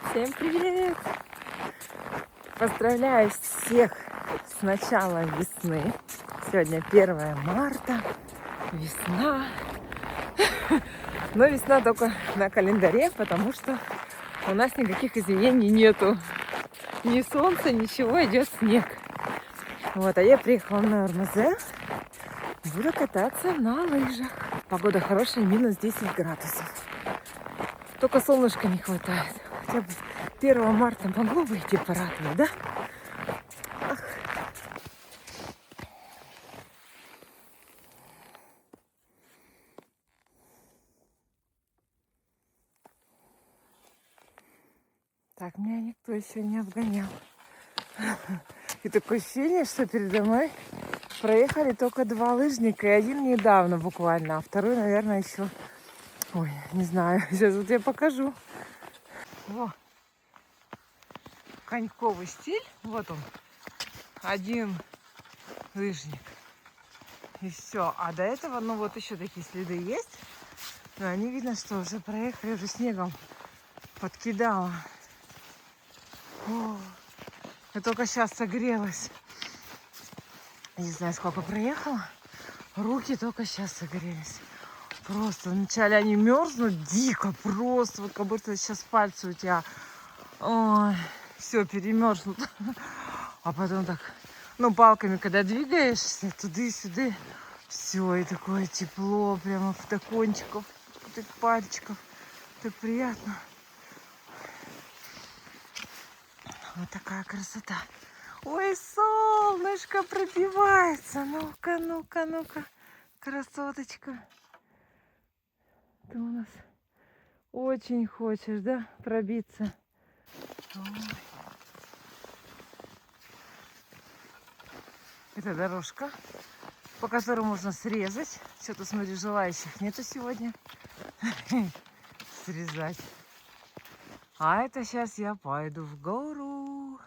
Всем привет! Поздравляю всех с началом весны. Сегодня 1 марта, весна. Но весна только на календаре, потому что у нас никаких изменений нету. Ни солнца, ничего, идет снег. Вот, а я приехала на РМЗ. Буду кататься на лыжах. Погода хорошая, минус 10 градусов. Только солнышка не хватает. Хотя бы 1 марта могло выйти порадовать, да? Ах. Так, меня никто еще не обгонял. И такое ощущение, что передо мной проехали только 2 лыжника. И один недавно буквально, а второй, наверное, еще... Ой, не знаю. Сейчас вот я покажу. Во. Коньковый стиль. Вот он. Один лыжник. И все. А до этого, ну вот еще такие следы есть. Но они, видно, что уже проехали, уже снегом подкидала. О, я только сейчас согрелась. Не знаю, сколько проехала. Руки только сейчас согрелись. Просто вначале они мерзнут дико, просто. Вот как будто сейчас пальцы у тебя, ой, все, перемерзнут. А потом так, ну, палками, когда двигаешься туда-сюда, все, и такое тепло прямо до кончиков, до пальчиков. Так приятно. Вот такая красота. Ой, солнышко пробивается. Ну-ка, ну-ка, ну-ка. Красоточка. Ты у нас очень хочешь, да, пробиться? Ой. Это дорожка, по которой можно срезать. Что-то, смотрю, желающих нету сегодня срезать. А это сейчас я пойду в гору.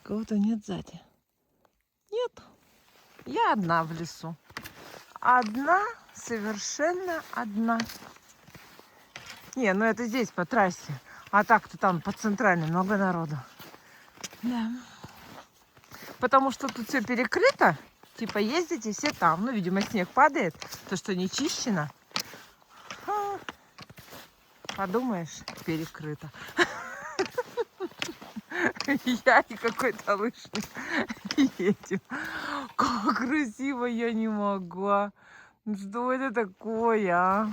Кого-то нет сзади. Нет. Я одна в лесу. Одна, совершенно одна. Не, ну это здесь по трассе. А так-то там по центральной много народу. Да. Потому что тут все перекрыто. Типа ездите все там. Ну, видимо, снег падает. То, что не чищено. Подумаешь, перекрыто. Я и какой-то лыжник едем. Как красиво, я не могу. Что это такое, а?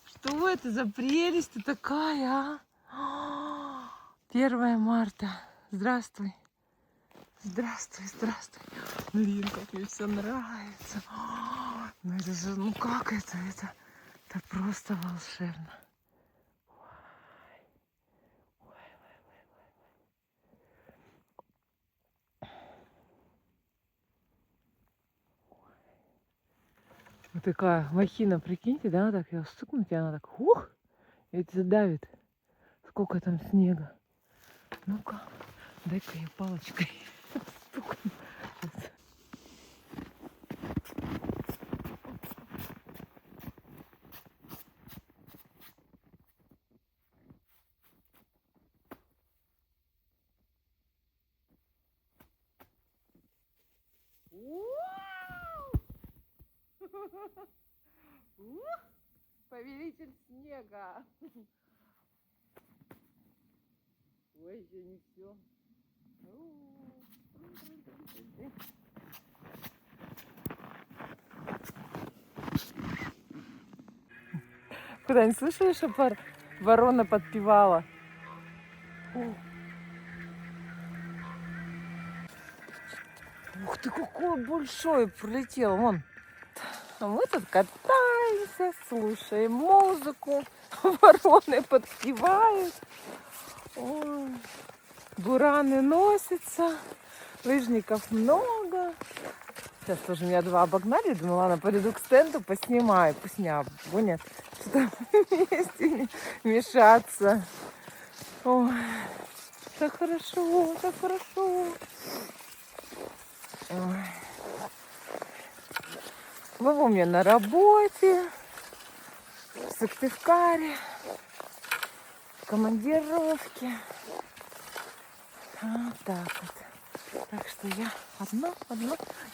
Что это за прелесть такая, а? 1 марта. Здравствуй. Здравствуй, здравствуй. Блин, как мне все нравится. Ну это же, ну как это? Это просто волшебно. Вот такая махина, прикиньте, да, так ее стукнуть, и она так, ух, и тебя давит. Сколько там снега. Ну-ка, дай-ка я палочкой стукну. Повелитель снега. Ой, еще не все. Куда-нибудь слышали, что ворона подпевала? Ух ты, какой большой прилетел, вон. А мы тут катаемся, слушаем музыку, вороны подпевают. Ой. Бураны носятся, лыжников много. Сейчас тоже меня 2 обогнали, думаю, ладно, подойду к стенду, поснимаю, пусть меня обгонят, что-то вместе мешаться. Ой, так хорошо, так хорошо. Ой. Вова у меня на работе, в Сыктывкаре. командировки. Вот так вот. Так что я одна.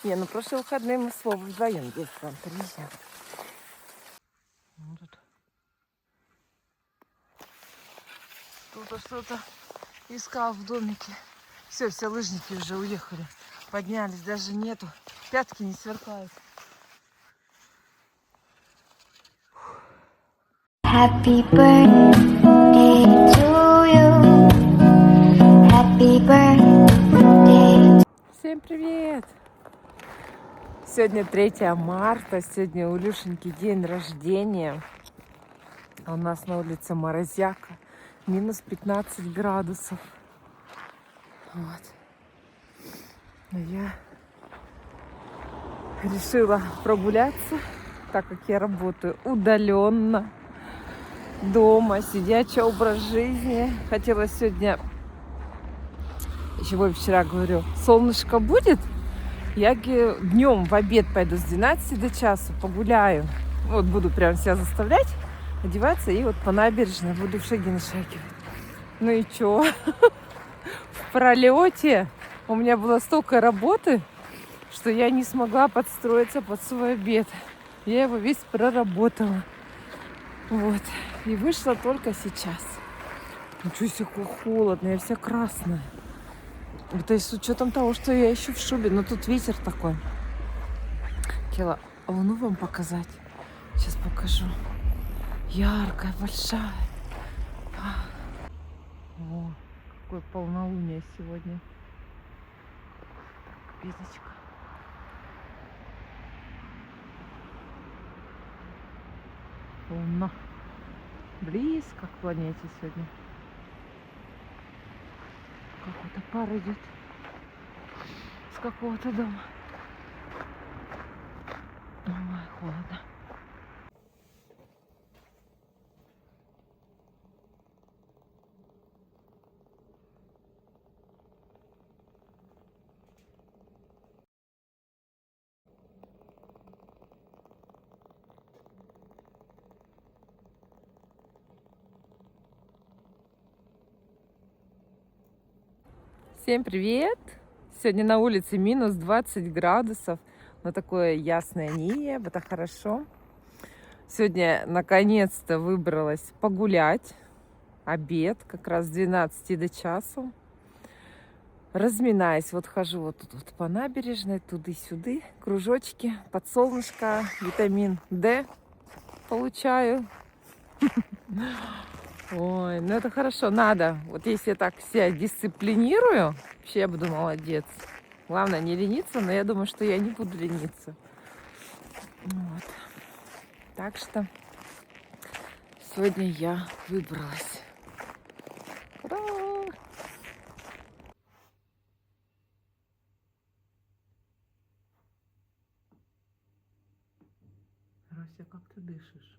Не, ну прошлые выходные мы с Вовой вдвоем здесь к вам приезжали. Вот тут кто-то что-то искал в домике. Все лыжники уже уехали. Поднялись, даже нету. Пятки не сверкают. Happy birthday to you. Happy birthday. Всем привет! Сегодня 3 марта, сегодня у Илюшеньки день рождения. А у нас на улице морозяка, минус 15 градусов. Вот. Я решила прогуляться, так как я работаю удаленно, дома, сидячий образ жизни. Хотела сегодня, еще вчера говорю, солнышко будет, я днем в обед пойду с 12 до часу, погуляю. Вот буду прям себя заставлять одеваться и вот по набережной буду шаги нашагивать. Ну и чё? В пролете у меня было столько работы, что я не смогла подстроиться под свой обед. Я его весь проработала. Вот. И вышла только сейчас. Ничего себе, как холодно, я вся красная. Это и с учетом того, что я еще в шубе, но тут ветер такой. Хотела луну вам показать. Сейчас покажу. Яркая, большая. О, какое полнолуние сегодня. Капелечка. Луна. Близко к планете сегодня. Какой-то пар идет с какого-то дома. Ой, холодно. Всем привет! Сегодня на улице минус 20 градусов, но такое ясное небо, это хорошо. Сегодня наконец-то выбралась погулять, обед, как раз с 12 до часу. Разминаюсь, вот хожу вот тут вот по набережной, туды-сюды, кружочки, под солнышко, витамин D получаю. Ой, ну это хорошо, надо. Вот если я так себя дисциплинирую, вообще я буду молодец. Главное не лениться, но я думаю, что я не буду лениться. Вот. Так что сегодня я выбралась. Ура! Рося, как ты дышишь?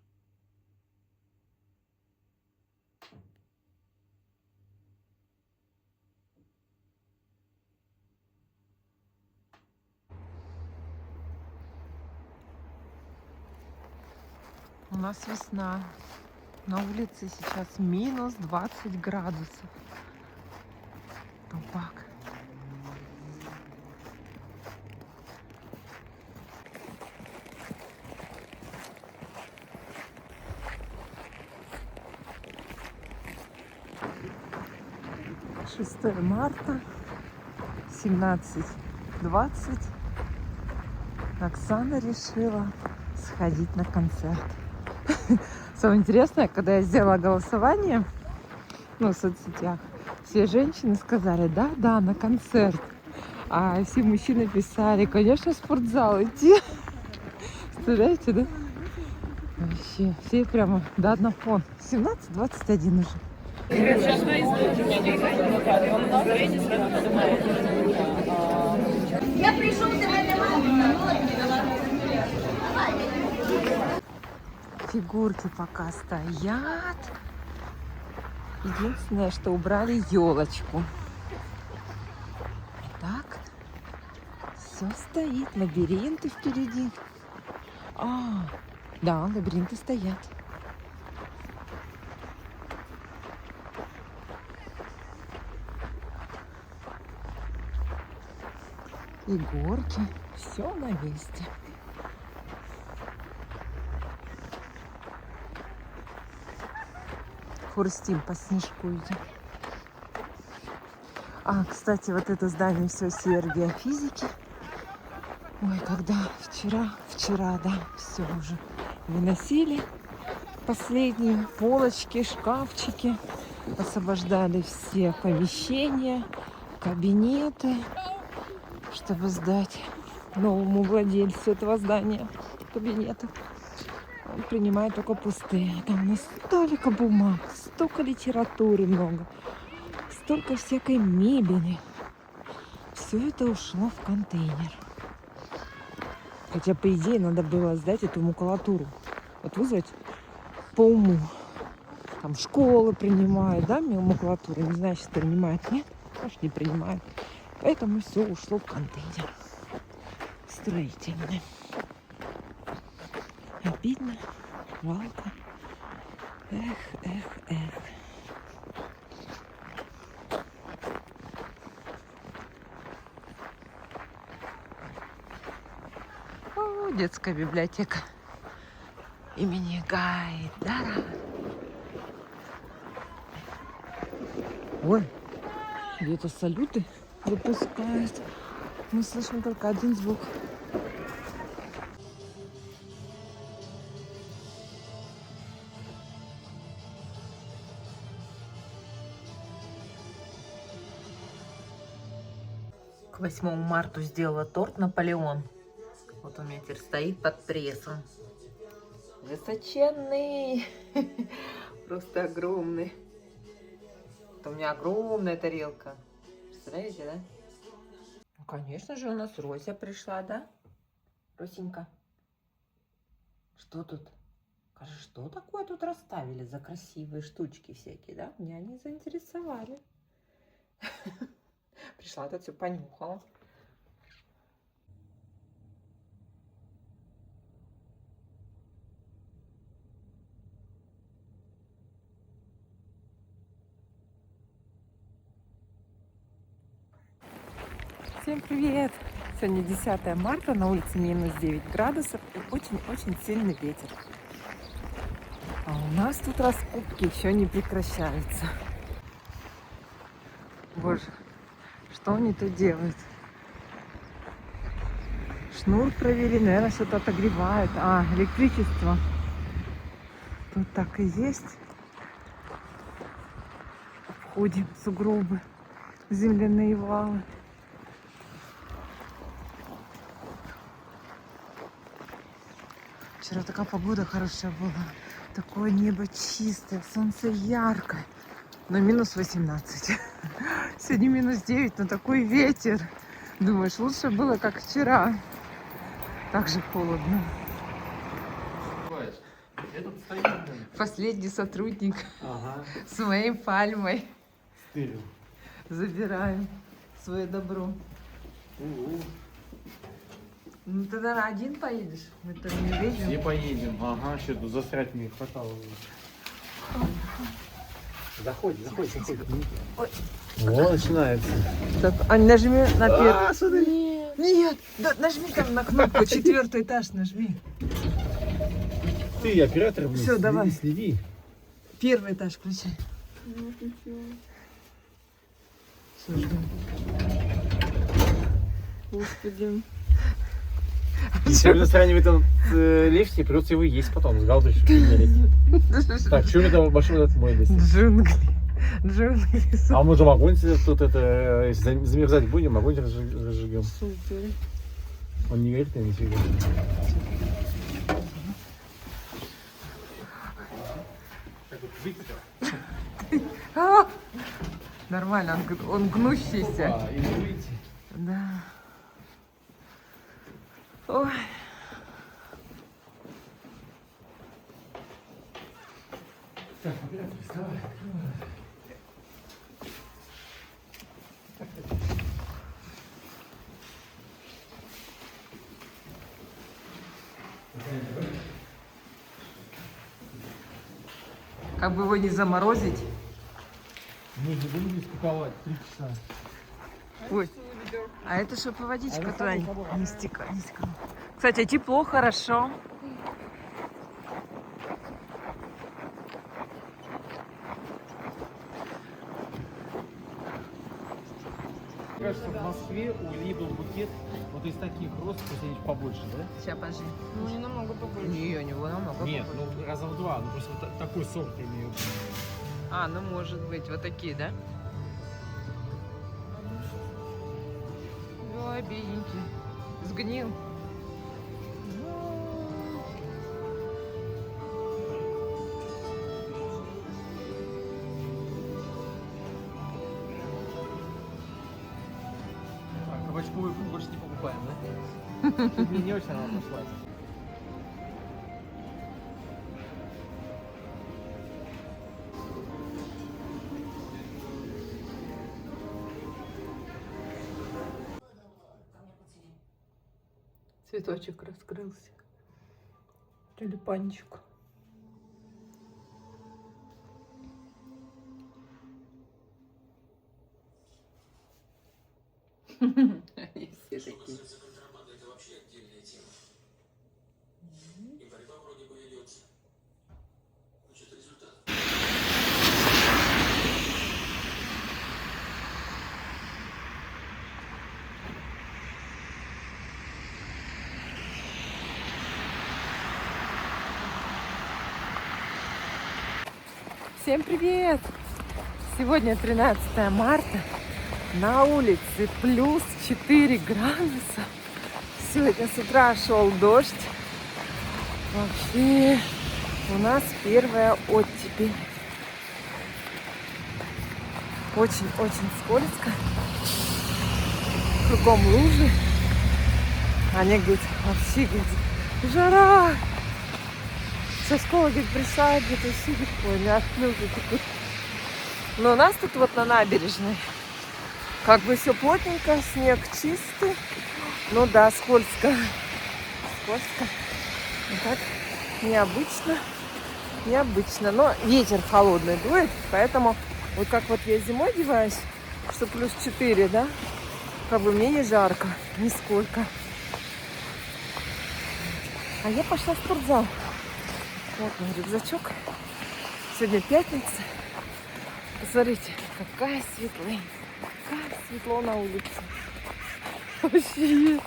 У нас весна. На улице сейчас минус 20 градусов. Тупак. Шестое марта, 17:20. Оксана решила сходить на концерт. Самое интересное, когда я сделала голосование, в соцсетях, все женщины сказали, да, на концерт. А все мужчины писали, конечно, в спортзал идти. Представляете, да? Вообще, все прямо до одного. 17:21 уже. Я пришел, тебя Фигурки пока стоят. Единственное, что убрали елочку. Так, все стоит. Лабиринты впереди. Да, лабиринты стоят. и горки. Все на месте. Хрустим по снежку идем. А, кстати, вот это здание все Сергия физики. Ой, когда вчера, да, все уже выносили последние полочки, шкафчики, освобождали все помещения, кабинеты, чтобы сдать новому владельцу этого здания кабинета. Он принимает только пустые. Там у нас столько бумаг, столько литературы много, столько всякой мебели. Все это ушло в контейнер. Хотя, по идее, надо было сдать эту макулатуру. Вот вызвать по уму. Там школы принимают, да, макулатуру. Не знаю, сейчас принимают, нет? Может, не принимают. Поэтому все ушло в контейнер. Строительный. Обидно, жалко. Эх. О, детская библиотека имени Гайдара. Ой, где-то салюты выпускают. Мы слышим только один звук. К 8 марта сделала торт Наполеон. Вот он у меня теперь стоит под прессом. Высоченный. Просто огромный. Это у меня огромная тарелка. Представляете, да? Ну, конечно же, у нас Рося пришла, да? Росенька. Что тут? Скажи, что такое тут расставили за красивые штучки всякие, да? Меня они заинтересовали. Пришла, тут все понюхала. Всем привет! Сегодня 10 марта, на улице минус 9 градусов и очень-очень сильный ветер. А у нас тут раскупки еще не прекращаются. Боже, что они тут делают? Шнур провели, наверное, что-то отогревают. А, электричество. Тут так и есть. Обходим сугробы, земляные валы. Вчера такая погода хорошая была. Такое небо чистое, солнце яркое. Но минус 18. Сегодня минус 9, но такой ветер. Думаешь, лучше было, как вчера. Так же холодно. Последний сотрудник с моей пальмой. Стырил. Забираем свое добро. Ну ты, наверное, один поедешь? Мы то не видим. Все поедем. Ага, что тут застрять мне хватало. Заходи. Ой. Вот начинается. Так, Ань, нажми на первый. Смотри. Нет, да, нажми там на кнопку, 4-й этаж нажми. Ты оператор, блин, Всё, давай. Следи. 1-й этаж включай. Всё, ждем. Господи. Если вы сравниваете там лифте, придется его есть потом с галдочкой мерить. Так, что у меня там машина этот мой здесь? Джунгли. А мы же в огонь тут это, если замерзать будем, огонь разжигем. Супер. Он не горит, нифига. Нормально, он гнущийся. И не выйти. Да. Ой. Так, оператор, вставай. Как бы его не заморозить. Мы же будем скуковать 3 часа. Ой, А это чтобы водичка А туда это само собой. не стекала. Кстати, тепло, хорошо. Мне кажется, в Москве у Ильи был букет вот из таких роз, где-нибудь побольше, да? Сейчас, подожди. Ну, не намного побольше. Не, у него намного Нет, побольше. ну раза в два, ну просто вот такой сорт я имею в виду. А, ну может быть, вот такие, да? Ой, бедненький. Сгнил. А кабачковый больше не покупаем, да? Тут мне не очень она пошла. Цветочек раскрылся. Тюльпанчик. Они все такие. Всем привет! Сегодня 13 марта. На улице плюс 4 градуса. Сегодня с утра шел дождь. Вообще у нас первая оттепель. Очень-очень скользко. Кругом лужи. Аня говорит, вообще, говорит, жара. Со школы, говорит, пришла, где-то сидит, ой, не отплюзу такой. Но у нас тут вот на набережной как бы все плотненько, снег чистый. Ну да, скользко. Скользко. Вот так необычно. Но ветер холодный дует, поэтому вот как вот я зимой одеваюсь, что плюс 4, да, как бы мне не жарко, нисколько. А я пошла в спортзал. Вот мой рюкзачок. Сегодня пятница. Посмотрите, какая светлая. Как светло на улице. Вообще.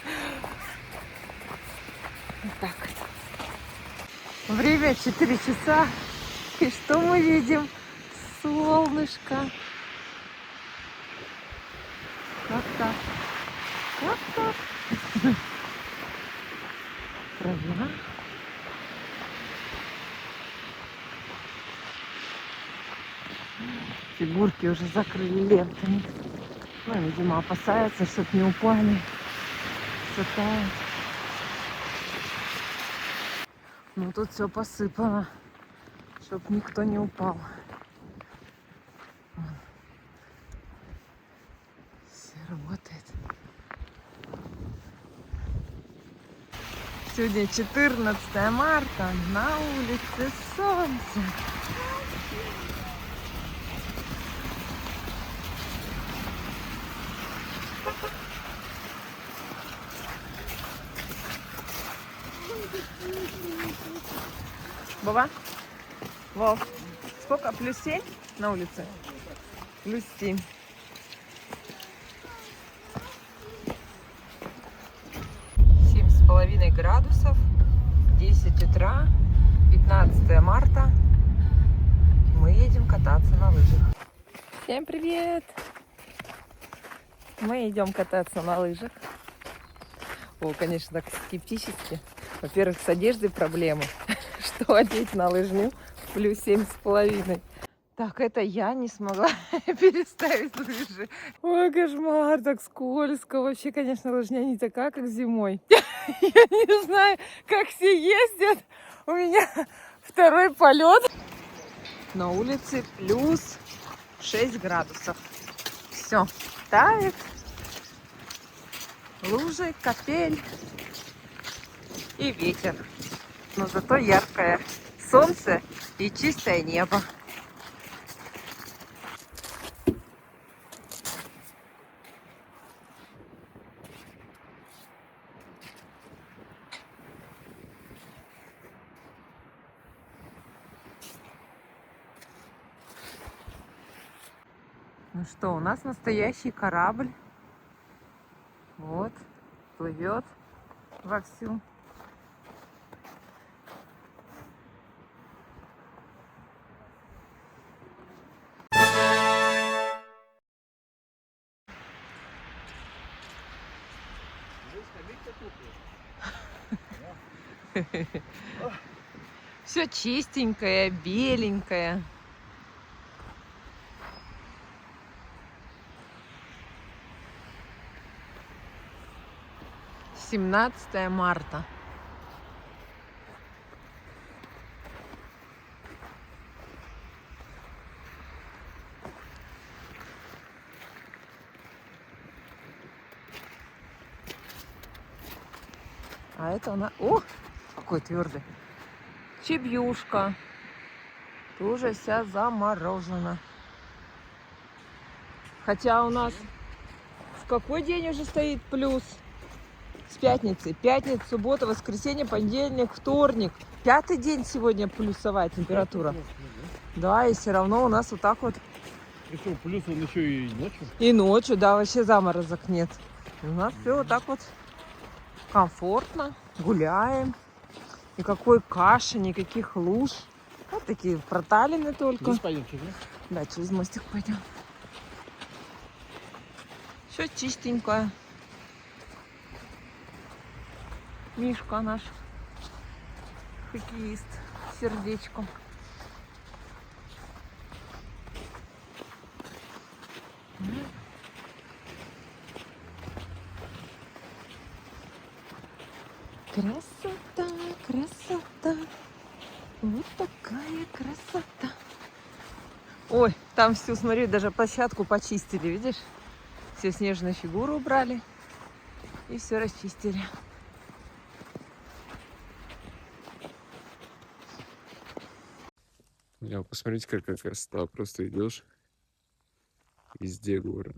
Вот так вот. Время 4 часа. И что мы видим? Солнышко. Вот так. Вот так. Трава. Фигурки уже закрыли лентами. Ну, видимо, опасаются, чтобы не упали. Сытают. Ну, тут все посыпано, чтобы никто не упал. Все работает. Сегодня 14 марта. На улице солнце. Баба? Вов, сколько? Плюс 7 на улице? Плюс 7. Семь с половиной градусов. 10 утра. 15 марта. Мы едем кататься на лыжах. Всем привет! Мы идем кататься на лыжах. О, конечно, так скептически. Во-первых, с одеждой проблемы. Что одеть на лыжню? Плюс 7,5. Так, это я не смогла переставить лыжи. Ой, кошмар, так скользко. Вообще, конечно, лыжня не такая, как зимой. Я не знаю, как все ездят. У меня второй полет. На улице плюс 6 градусов. Все, тает. Лужи, капель и ветер. Но зато яркое солнце и чистое небо. Ну что, у нас настоящий корабль. Вот, плывет вовсю. Все чистенькое, беленькое. Семнадцатое марта. А это она... О, какой твердый. Чебьюшка. Тоже вся заморожена. Хотя у нас в какой день уже стоит плюс? С пятницы. Пятница, суббота, воскресенье, понедельник, вторник. 5-й день сегодня плюсовая температура. Да, и все равно у нас вот так вот. Причем плюс он еще и ночью. И ночью, да, вообще заморозок нет. И у нас все вот так вот комфортно. Гуляем. Никакой каши, никаких луж. Вот такие проталины только. Здесь пойдем через мост? Да, через мостик пойдем. Все чистенькое. Мишка наш. Хоккеист. С сердечком. Красота, красота. Вот такая красота. Ой, там всю, смотри, даже площадку почистили, видишь? Все снежные фигуры убрали и все расчистили. Посмотрите, какая красота. Просто идешь, везде горы.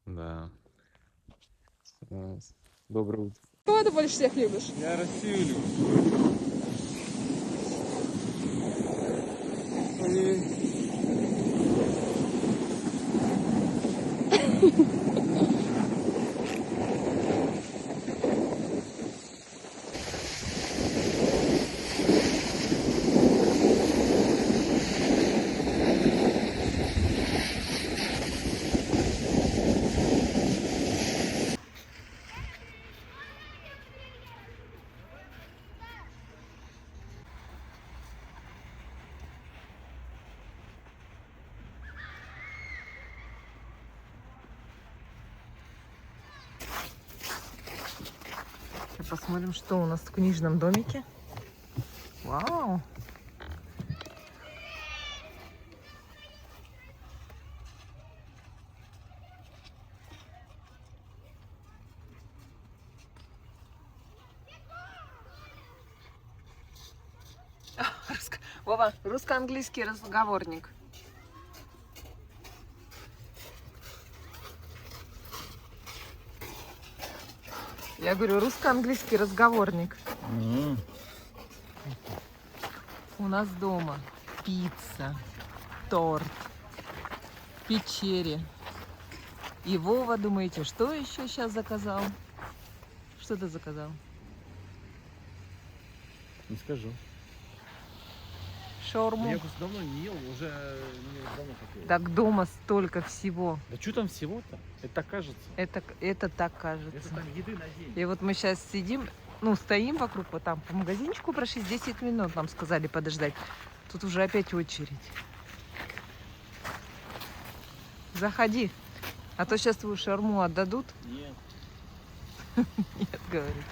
Да. Класс. Доброе утро. Кого ты больше всех любишь? Я Россию люблю. Посмотрим, что у нас в книжном домике. Вау! Вова, русско-английский разговорник. Я говорю, русско-английский разговорник. У нас дома пицца, торт, печенье. И Вова, думаете, что еще сейчас заказал? Что ты заказал? Не скажу. Шаурму. Я просто давно не ел, уже давно хотел. Так дома столько всего. Да что там всего-то? Это так кажется. Это так кажется. Это там еды на день. И вот мы сейчас сидим, ну, стоим вокруг, вот там по магазинчику прошли, 10 минут нам сказали подождать. Тут уже опять очередь. Заходи, а то сейчас твою шаурму отдадут. Нет. Нет, говорит.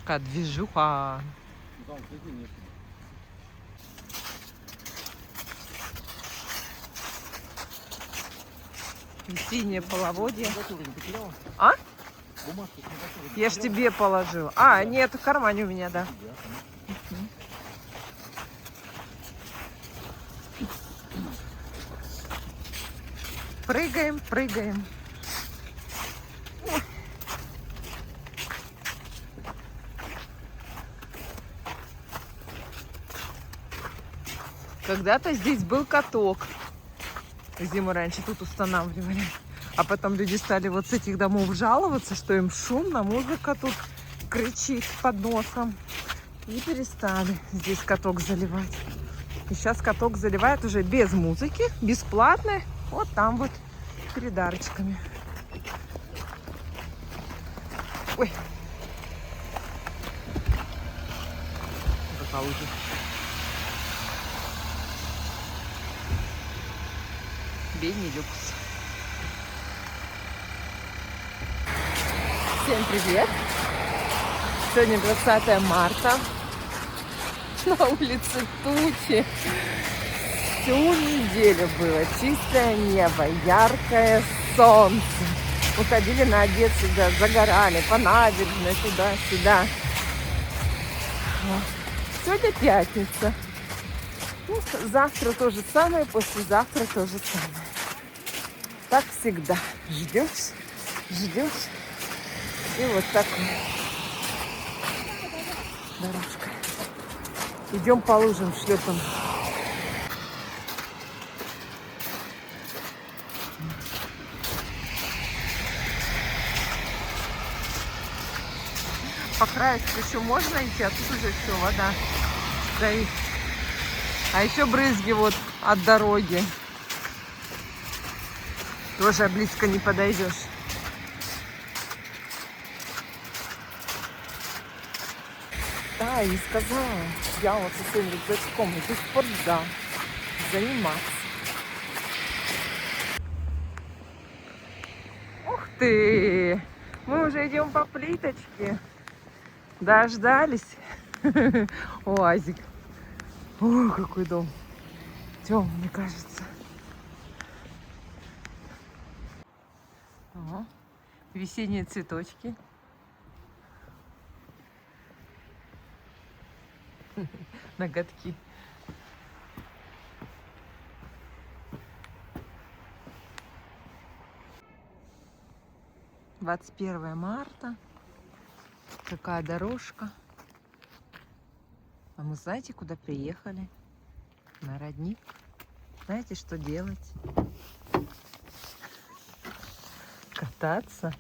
Такая движуха. Ну, там еды нет. И синее половодье. Сингапур не потеряла? А? Бумажку Сингапура не Я ж потеряла? тебе положила. А, нет, в кармане у меня, да. Да, Прыгаем, прыгаем. Когда-то здесь был каток. Зиму раньше тут устанавливали. А потом люди стали вот с этих домов жаловаться, что им шумно, музыка тут кричит под носом. И перестали здесь каток заливать. И сейчас каток заливают уже без музыки, бесплатно. Вот там вот перед арочками. Ой. Какая лужа. Бенилюкс. Всем привет! Сегодня 20 марта. На улице тучи. Всю неделю было чистое небо, яркое солнце. Выходили на обед сюда, загорали по набережной, туда-сюда. Сегодня пятница. Ну, завтра то же самое, послезавтра то же самое. Так всегда. Ждешь. И вот такой дорожка. Идем по лужам шлепом. По краешку еще можно идти, а тут уже все, вода стоит. А еще брызги вот от дороги. Тоже близко не подойдешь. Да, и сказала, я вот со своим рюкзачком иду в спортзал заниматься. Ух ты! Мы уже идем по плиточке. Дождались. УАЗик. О, какой дом. Темный, кажется. Ага. Весенние цветочки. Ноготки. — 21 марта. Какая дорожка. А мы знаете, куда приехали? На родник. Знаете, что делать? Кататься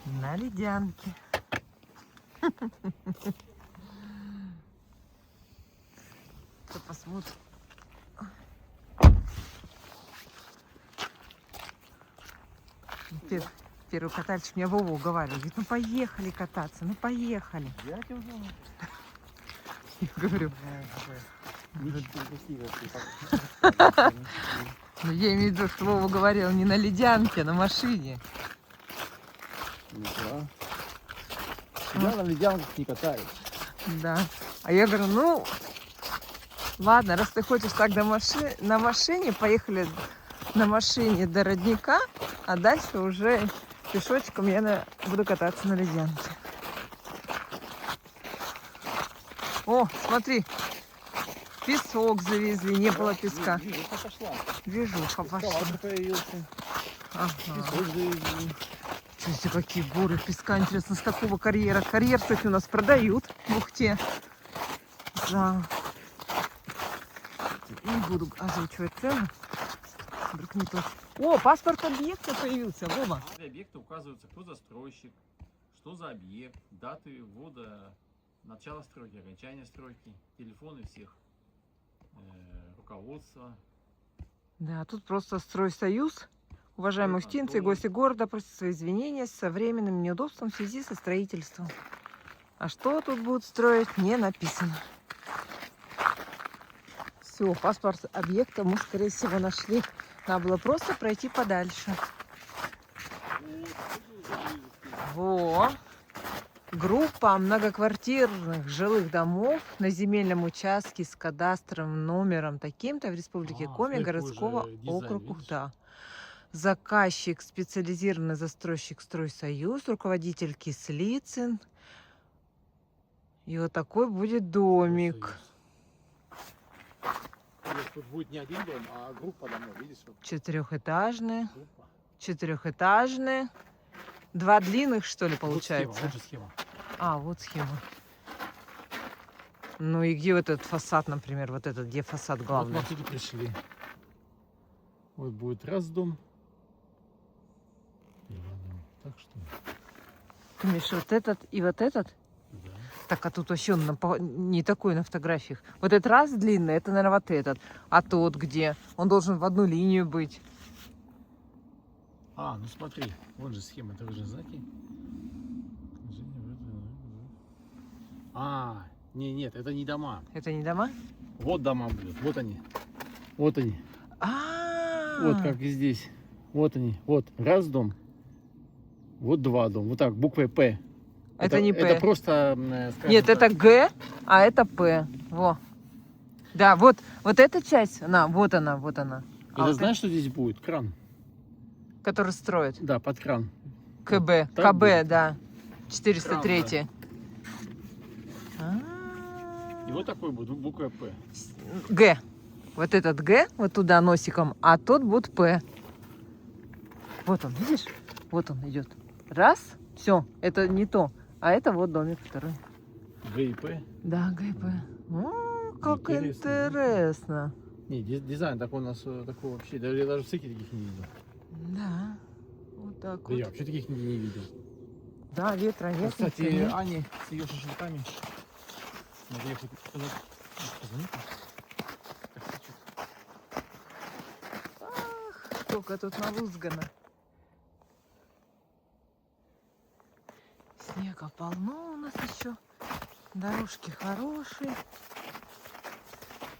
на ледянке. Кто посмотрит. Первый катальщик меня Вова уговаривал. Говорит, ну поехали кататься, ну поехали. Я говорю. Ну я имею в виду, что Вова говорил не на ледянке, а на машине. Я на ледянках не катаюсь. Да. А я говорю, ну ладно, раз ты хочешь так на машине, поехали на машине до родника, а дальше уже пешочком я буду кататься на ледянке. О, смотри, песок завезли, не было песка. Движуха пошла. Ага. Что здесь какие буры песка, интересно, с какого карьера? Карьер, кстати, у нас продают в Ухте. За... Не буду озвучивать цену. Вдруг не то. О, паспорт объекта появился, Вова. Объекты указываются, кто застройщик, что за объект, даты ввода, начало стройки, окончания стройки, телефоны всех, руководства. Да, тут просто Стройсоюз. Уважаемые ухтинцы и гости города просят свои извинения со временным неудобством в связи со строительством. А что тут будут строить, не написано. Все, паспорт объекта мы, скорее всего, нашли. Надо было просто пройти подальше. Во! Группа многоквартирных жилых домов на земельном участке с кадастровым номером таким-то в Республике Коми городского округа Ухта. Заказчик специализированный застройщик Стройсоюз, руководитель Кислицын. И вот такой будет домик. Тут будет не один дом, а группа домов, видишь? Четырехэтажный. Группа. Четырехэтажный. Два длинных, что ли, получается? Вот схема. А, вот схема. Ну и где вот этот фасад, например, вот этот, где фасад Вот главный? мы отсюда пришли. Вот будет раз дом. И два дома. Так что, Ты имеешь вот этот и вот этот? да. Так, а тут вообще он не такой на фотографиях. Вот этот раз длинный, это, наверное, вот этот. А тот где? Он должен в одну линию быть. А, ну смотри, вон же схема, это вы же знаки. А, нет, это не дома. Это не дома? Вот дома будут, вот они. Вот они. А, Вот как и здесь. Вот они. Вот раз дом. Вот два дома. Вот так, буквой П. Это не П. Это просто, скажем Нет, так, это Г, а это П. Во. Да, вот эта часть, вот она. Это А вот знаешь, что здесь будет? Кран. который строит. Да, под кран. КБ. Так КБ, будет? да. 403. И вот такой будет, буква П. Г. Вот этот Г, вот туда носиком, а тот будет П. Вот он, видишь? Вот он идет. Раз, все, это не то. А это вот домик второй. Г и П. Да, Г и П. О, как Интересно, да? интересно. Не, дизайн такой у нас, такой вообще, я даже в ЦИКе таких не видел. Да, вот так Да я вот. вообще таких нигде не видел. Да, ветра нет. Кстати, ничего нет. Ане с ее шашлыками. Надо ехать сказать. Позвони-ка. Так, сейчас. Сколько тут налузгано. Снега полно у нас еще. Дорожки хорошие.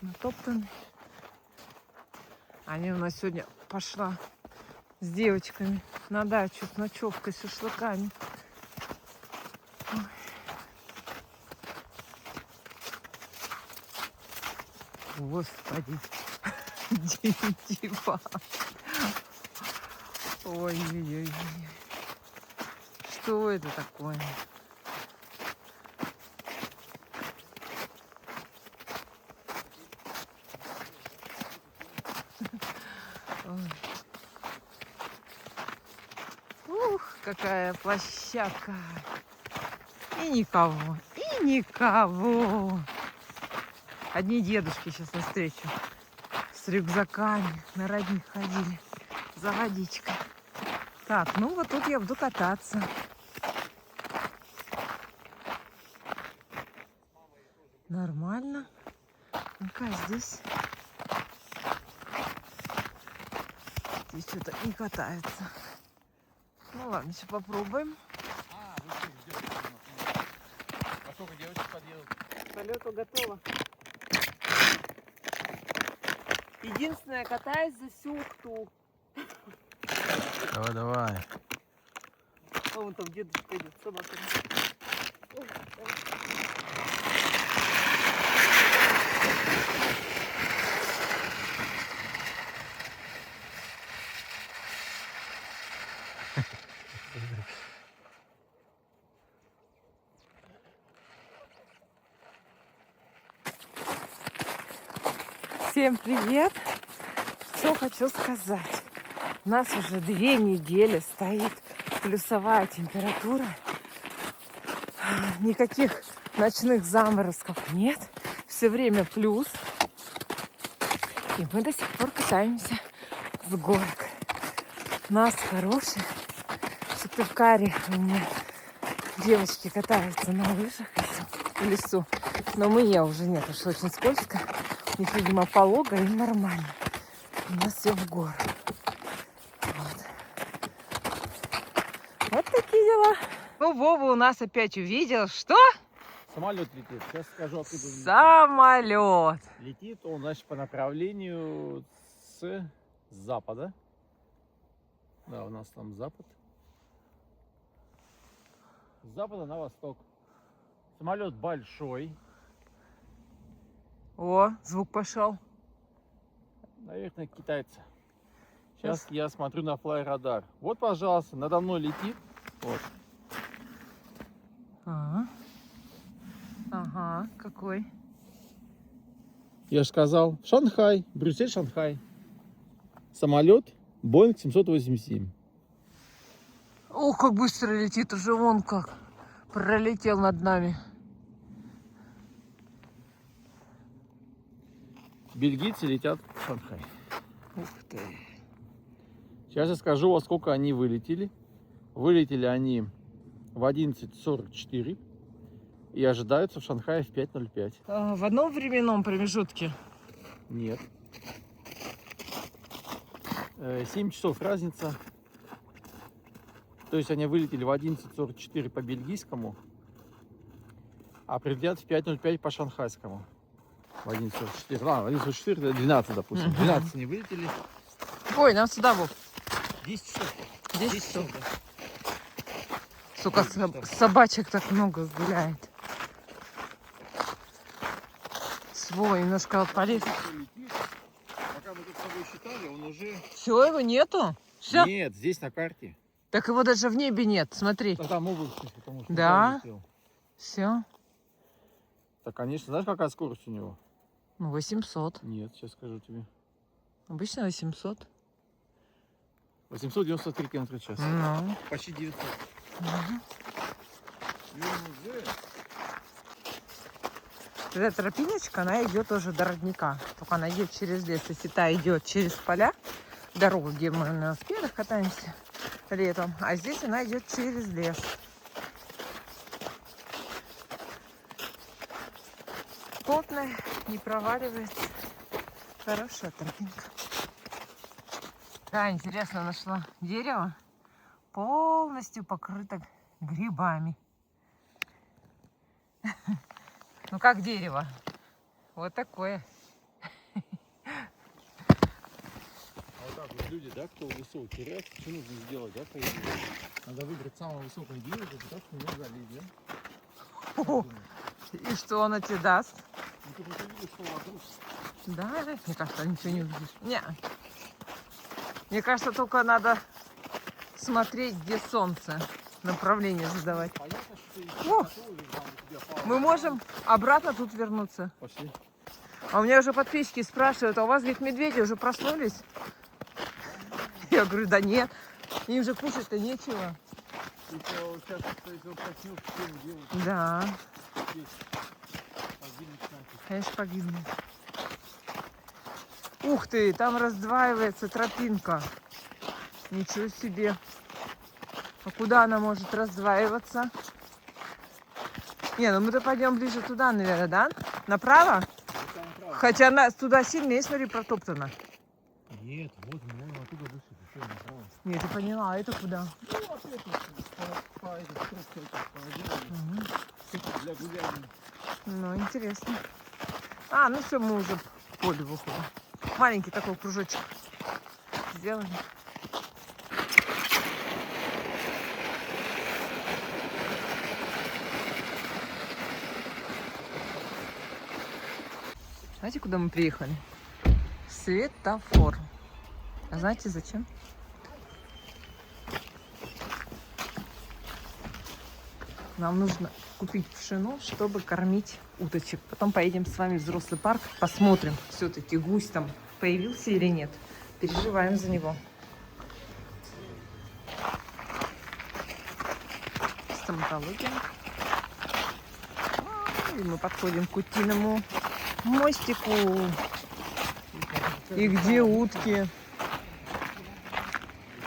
Натоптаны. Аня у нас сегодня пошла с девочками на дачу с ночевкой, с шашлыками. Ой. Господи. Дива. Ой-ой-ой. Что это такое? Ой. Ух, какая площадка. И никого, и никого. Одни дедушки сейчас навстречу с рюкзаками на родник ходили за водичкой. Так, ну вот тут я буду кататься. Нормально. Ну-ка, здесь что-то не катается. Ну ладно, сейчас попробуем. А сколько девочек подъедут? К полету готово. Единственное, катаюсь за всю Ухту. Давай. А вон там дедушка идет с собаками. Всем привет! Что хочу сказать. У нас уже 2 недели стоит плюсовая температура. Никаких ночных заморозков нет. Все время плюс. И мы до сих пор катаемся с горок. У нас хороший. В Сыктывкаре у меня девочки катаются на лыжах в лесу. Но мне уже нет, уж очень скользко. У них, видимо, полого и нормально. У нас все в гору. Вот такие дела. Ну, Вова у нас опять увидел, что? Самолет летит. Сейчас скажу, откуда он летит. Самолет. Летит он, значит, по направлению с запада. Да, у нас там запад. С запада на восток. Самолет большой. О, звук пошел. Наверное, китайцы. Сейчас я смотрю на флай-радар. Вот, пожалуйста, надо мной летит. Вот. Ага, какой? Я же сказал, Шанхай, Брюссель, Шанхай. Самолет Boeing 787. Ох, как быстро летит, уже вон как пролетел над нами. Бельгийцы летят в Шанхай. Ух ты. Сейчас я скажу, во сколько они вылетели. Вылетели они в 11:44 и ожидаются в Шанхае в 5:05. В одном временном промежутке. Нет. 7 часов разница. То есть они вылетели в 11:44 по бельгийскому, а прилетят в 5:05 по шанхайскому. В 11:44. Ладно, в 11:44 это 12, допустим. 12 они вылетели. Ой, нам сюда, Вов. 10 часов. 10 часов. да. Сука, собачек так много гуляет. Свой, немножко полез. Пока мы тут с тобой считали, он уже... Все, его нету? Все? Нет, здесь на карте. Так его даже в небе нет, смотри. Да, там область, потому что... Да? он летел. Все. Так, конечно, знаешь, какая скорость у него? Ну, 800. Нет, сейчас скажу тебе. Обычно 800. 893 км в час. Ну. Почти 900. Эта тропиночка, она идет тоже до родника. Только она идет через лес. Если та идет через поля, дорогу, где мы на велосипедах катаемся летом, а здесь она идет через лес. Плотная, не проваливается. Хорошая тропинка. Да, интересно, нашла дерево, полностью покрыто грибами. Ну как дерево? Вот такое. А вот так вот люди, да, кто высоко теряется, что нужно сделать, да, по идее? Надо выбрать самое высокое дерево, так что не залезть, да? О, и что она тебе даст? Ну, ты просто видишь, что вокруг. Да, мне кажется, ничего не увидишь. Не. Мне кажется, только надо смотреть, где солнце. Направление задавать. Понятно, что ты О! готовишь, там у тебя пара. Мы можем обратно тут вернуться. Пошли. А у меня уже подписчики спрашивают, а у вас, говорит, медведи уже проснулись? Я говорю, да нет. Им же кушать-то нечего. Если он сейчас, если он проснется, что ему делать? Да, Здесь. Погибнуть нафиг. конечно, погибнет. Ух ты, там раздваивается тропинка. Ничего себе. А куда она может раздваиваться? Не, ну мы-то пойдем ближе туда, наверное, да? Направо? Вот там направо. Хотя она туда сильнее, смотри, протоптана. Нет, вот мы оттуда вышли, что направо. Нет, я поняла, а это куда? Ну, опять по этой трубке Мгм. для гуляния. Ну, интересно. А, ну все, мы уже в поле выходим. Маленький такой кружочек сделали. Знаете, куда мы приехали? Светофор. А знаете зачем? Нам нужно купить пшено, чтобы кормить уточек. Потом поедем с вами в взрослый парк, посмотрим, все-таки гусь там появился или нет. Переживаем за него. Стоматология. И мы подходим к утиному мостику. И где утки?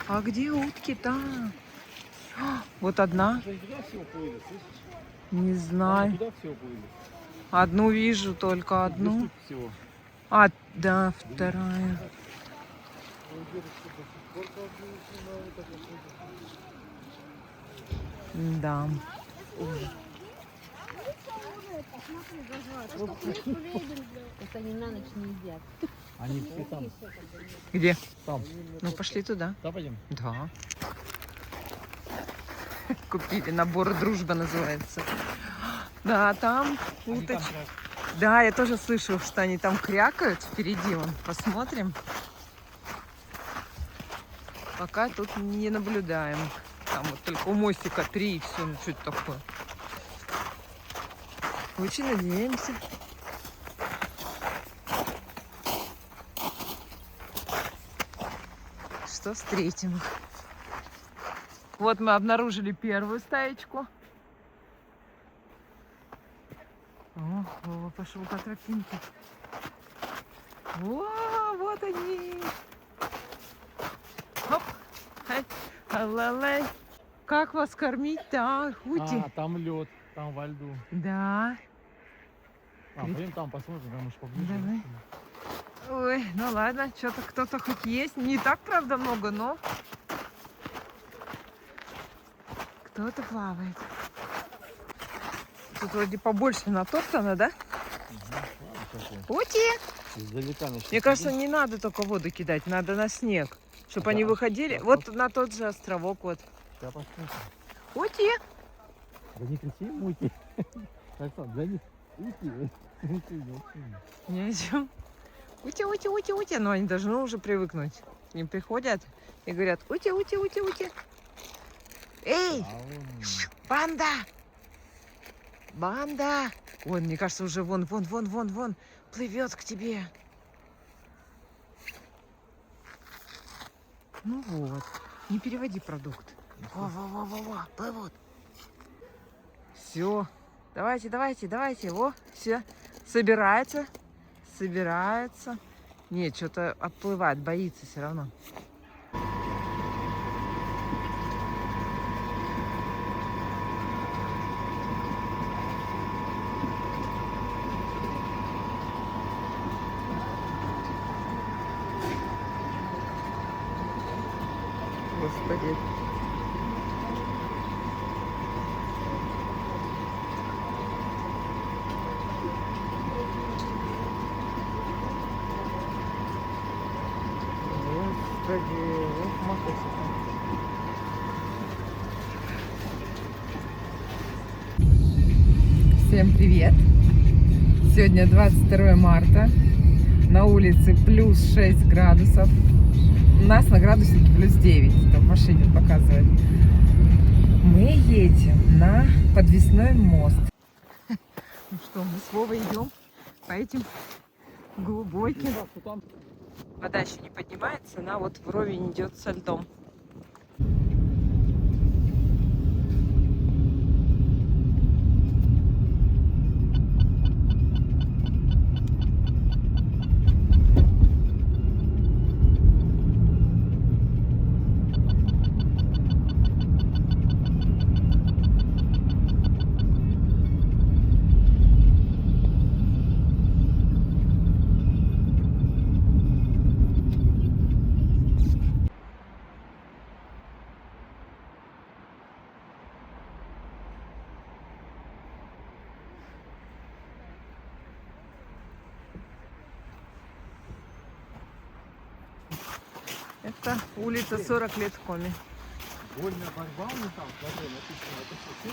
А где утки-то? Вот одна. Туда всего плыли, слышишь? Не знаю. Туда всего плыли. Одну вижу, только Две одну. штуки всего. А, да, вторая. Да. Это они на ночь не едят. Они все там. Где? Там. Ну, пошли туда. Да, пойдем? Да. Купили набор «Дружба» называется. Да, там уточки. Да, я тоже слышу, что они там крякают впереди. Вон. Посмотрим. Пока тут не наблюдаем. Там вот только у мостика 3 и все. Ну, что это такое? Очень надеемся. Что встретим их. Вот мы обнаружили первую стаечку. О, Вова пошел по тропинке. О, вот они. Хоп. Ай, ла-лай. Как вас кормить-то? Ути. А, там лед, там во льду. Да. Блин, там посмотрим, там уж поближе. Давай. Ой, ну ладно, что-то кто-то хоть есть. Не так, правда, много, но кто-то плавает. Тут вроде побольше натоптано, да? Ути! Издалека начнем. Мне кажется, не надо только воду кидать, надо на снег, чтобы Да. они выходили. Да. Вот на тот же островок вот. Да, посмотрим. Ути! Да не кричи, мути. Оксан, для них уйти. Не о чем. Ути, ути, ути, ути. Но они должны уже привыкнуть. К ним приходят и говорят, ути, ути, ути, ути. Эй, банда! Банда! Вон, мне кажется, уже вон плывет к тебе. Ну вот, не переводи продукт. Во, плывут. Все, давайте, во, все, собирается. Нет, что-то отплывает, боится все равно. Господи. Господи, ох, мотоцикл. Всем привет! Сегодня 22 марта. На улице плюс 6 градусов. У нас на градуснике плюс 9. Там в машине показывает. Мы едем на подвесной мост. Ну что, мы с Вовой идем по этим глубоким. Вода еще не поднимается, она вот вровень идет со льдом. Это улица 40 лет Коми. Вольная борьба у них там, смотри, написано, это что,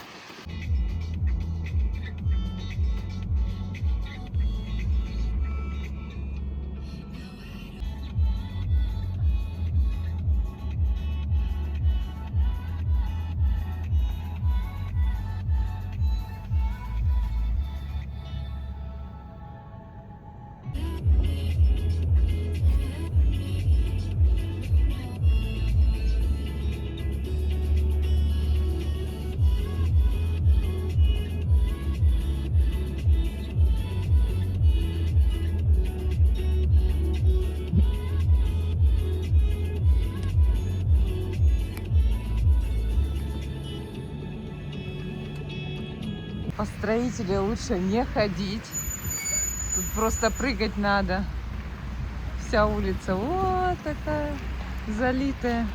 По строителю лучше не ходить. Тут просто прыгать надо. Вся улица вот такая залитая.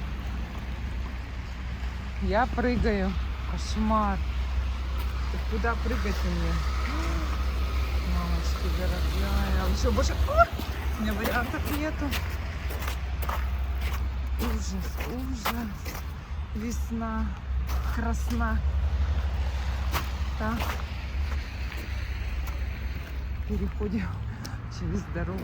Я прыгаю. Кошмар. Так куда прыгать мне? Мамочки дорогая. А еще больше... У меня вариантов нету. Ужас. Весна. Красна. Так. Переходим через дорогу.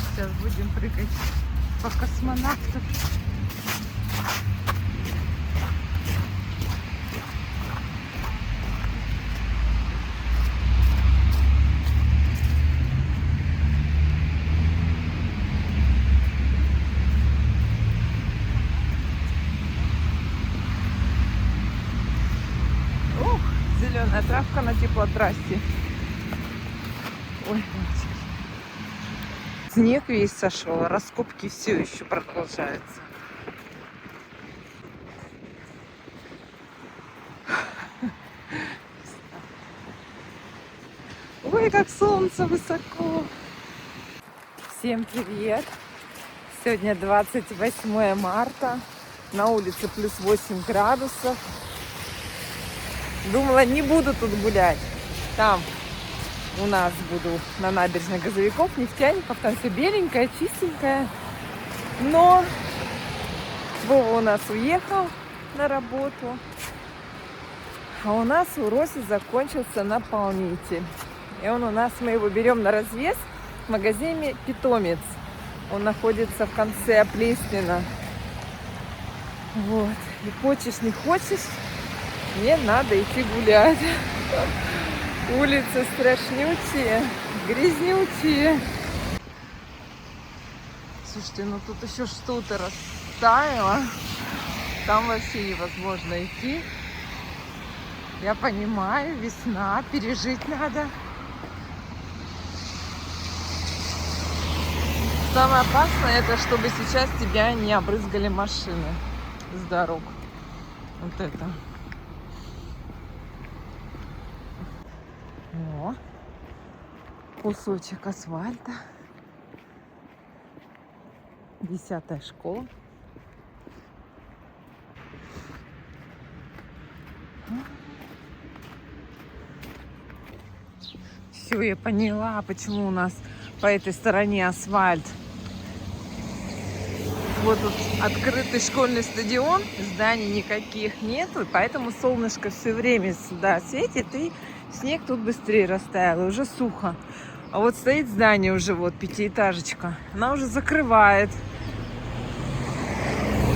Сейчас будем прыгать по космонавту. по трассе. Ой, мальчики. Снег весь сошел, раскопки все еще продолжаются. Ой, как солнце высоко. Всем привет. Сегодня 28 марта. На улице плюс 8 градусов. Думала, не буду тут гулять. Там у нас буду на набережной Газовиков, нефтяников. Там все беленькое, чистенькое. Но Вова у нас уехал на работу. А у нас у Роси закончился наполнитель. И он у нас, мы его берем на развес в магазине «Питомец». Он находится в конце Плеснина. Вот. И хочешь, не хочешь, мне надо идти гулять. Улицы страшнючие, грязнючие. Слушайте, ну тут еще что-то растаяло. Там вообще невозможно идти. Я понимаю, весна, пережить надо. Самое опасное, это чтобы сейчас тебя не обрызгали машины с дорог. Вот это. О, кусочек асфальта. 10-я школа. Все, я поняла, почему у нас по этой стороне асфальт. Вот тут открытый школьный стадион, зданий никаких нету, и поэтому солнышко все время сюда светит, и снег тут быстрее растаял, и уже сухо. А вот стоит здание уже, вот пятиэтажечка, она уже закрывает,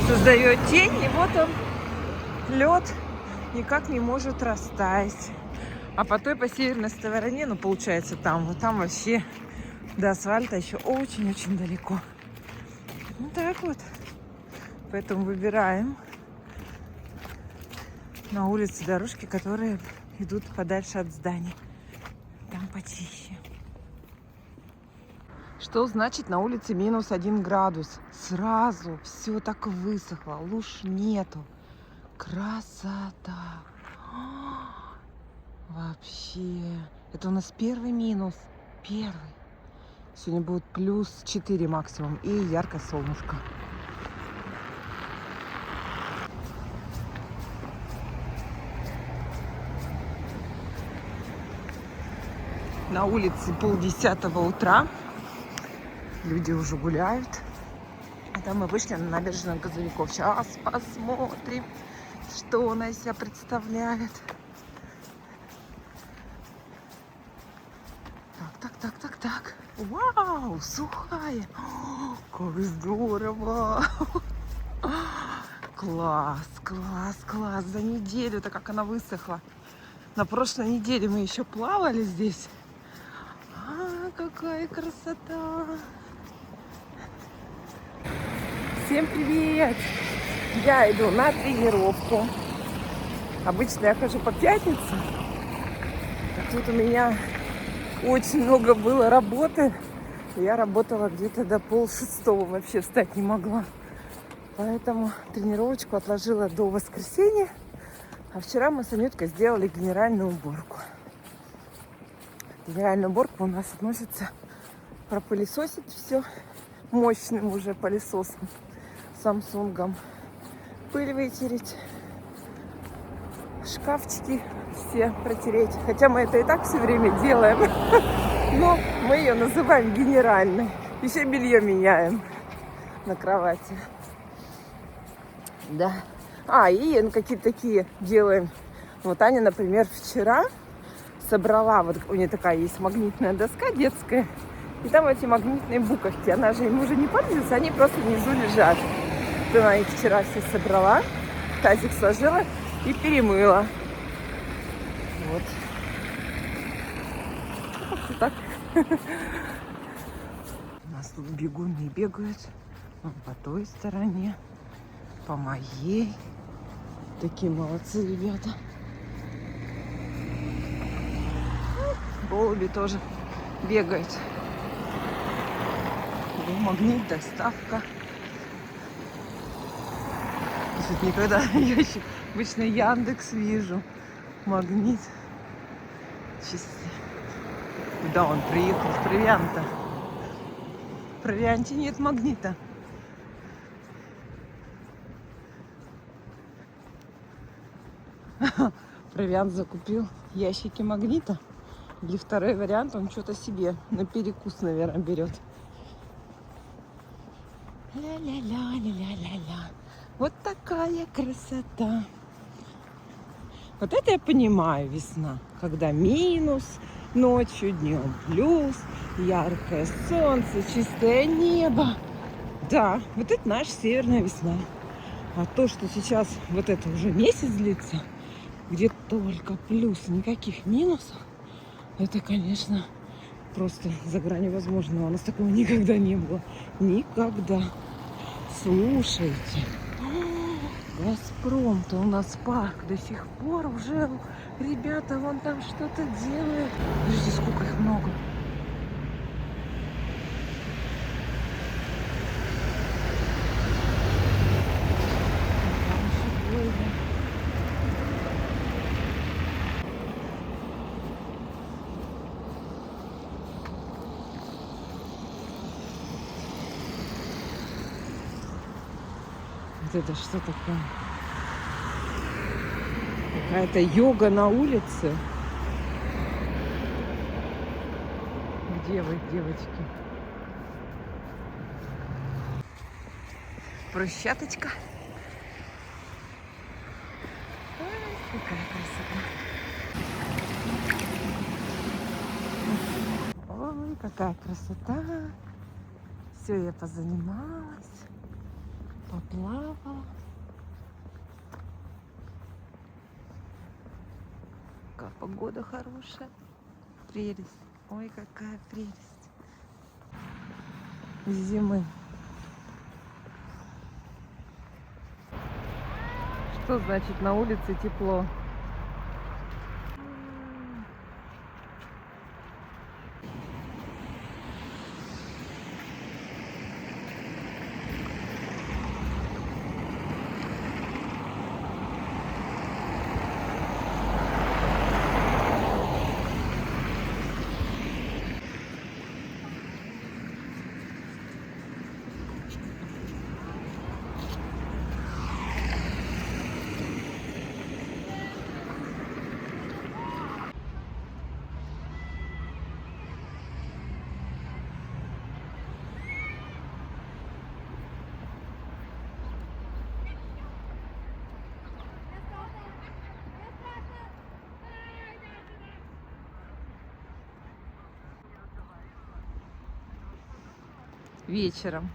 создает тень, и вот он, лед никак не может растаять. А по той, по северной стороне, ну получается там, вот там вообще до асфальта еще очень-очень далеко. Вот так вот. Поэтому выбираем на улице дорожки, которые идут подальше от зданий. Там потише. Что значит на улице минус 1 градус? Сразу все так высохло, луж нету. Красота. Вообще. Это у нас первый минус. Первый. Сегодня будет плюс 4 максимум и яркое солнышко. На улице 9:30 утра. Люди уже гуляют. А там мы вышли на набережную Газовиков. Сейчас посмотрим, что она из себя представляет. Так. Вау, сухая. О, как здорово. Класс. За неделю-то как она высохла. На прошлой неделе мы еще плавали здесь. Какая красота. Всем привет. Я иду на тренировку. Обычно я хожу по пятницам. А тут у меня очень много было работы. Я работала где-то до 5:30, вообще встать не могла. Поэтому тренировочку отложила до воскресенья. А вчера мы с Анюткой сделали генеральную уборку. Генеральная уборка у нас относится пропылесосить все мощным уже пылесосом Самсунгом. Пыль вытереть, шкафчики все протереть. Хотя мы это и так все время делаем. Но мы ее называем генеральной. Еще белье меняем на кровати. Да. И какие-то такие делаем. Вот Аня, например, вчера собрала, вот у нее такая есть магнитная доска детская. И там эти магнитные буковки. Она же им уже не пользуется, они просто внизу лежат. Вот она их вчера все собрала, в тазик сложила и перемыла. Вот. Как-то так. У нас тут бегуны бегают. Вон по той стороне, по моей. Такие молодцы ребята. Голуби тоже бегают. Магнит, доставка. Тут никогда ящик. Обычно Яндекс вижу. Магнит. Чисто. Куда он приехал? В провианта. В провианте нет магнита. Провиант закупил ящики магнита. Или второй вариант, он что-то себе на перекус, наверное, берет. Ля-ля-ля-ля-ля-ля-ля. Вот такая красота. Вот это я понимаю, весна. Когда минус, ночью, днем плюс, яркое солнце, чистое небо. Да, вот это наша северная весна. А то, что сейчас вот это уже месяц длится, где только плюс, никаких минусов, это, конечно, просто за гранью возможного. У нас такого никогда не было. Никогда. Слушайте. Газпром-то у нас парк до сих пор уже. Ребята, вон там что-то делают. Подожди, сколько их много. Вот это что такое? Какая-то йога на улице. Где вы, девочки? Брусчаточка. Ой, какая красота. Ой, какая красота. Все, я позанималась. Поплавала. Какая погода хорошая. Прелесть. Ой, какая прелесть. Зимы. Что значит на улице тепло? Вечером.